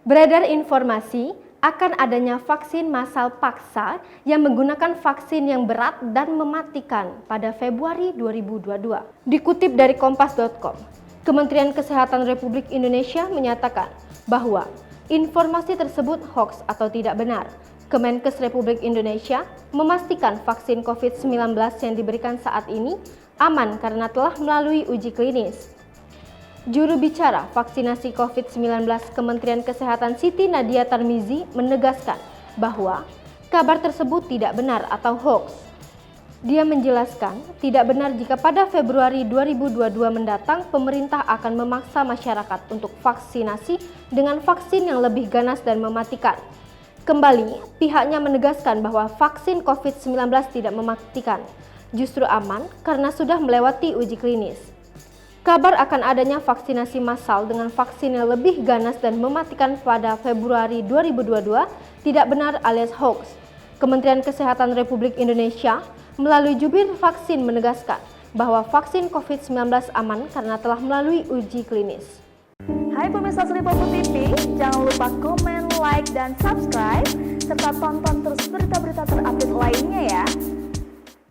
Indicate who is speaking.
Speaker 1: Beredar informasi akan adanya vaksin massal paksa yang menggunakan vaksin yang berat dan mematikan pada Februari 2022. Dikutip dari kompas.com, Kementerian Kesehatan Republik Indonesia menyatakan bahwa informasi tersebut hoax atau tidak benar. Kemenkes Republik Indonesia memastikan vaksin COVID-19 yang diberikan saat ini aman karena telah melalui uji klinis. Juru bicara vaksinasi COVID-19 Kementerian Kesehatan Siti Nadia Tarmizi menegaskan bahwa kabar tersebut tidak benar atau hoax. Dia menjelaskan tidak benar jika pada Februari 2022 mendatang pemerintah akan memaksa masyarakat untuk vaksinasi dengan vaksin yang lebih ganas dan mematikan. Kembali, pihaknya menegaskan bahwa vaksin COVID-19 tidak mematikan, justru aman karena sudah melewati uji klinis. Kabar akan adanya vaksinasi massal dengan vaksin yang lebih ganas dan mematikan pada Februari 2022 tidak benar alias hoax. Kementerian Kesehatan Republik Indonesia melalui jubir vaksin menegaskan bahwa vaksin COVID-19 aman karena telah melalui uji klinis.
Speaker 2: Hai pemirsa Selipopo TV, jangan lupa komen, like, dan subscribe, serta tonton terus berita-berita terupdate lainnya ya.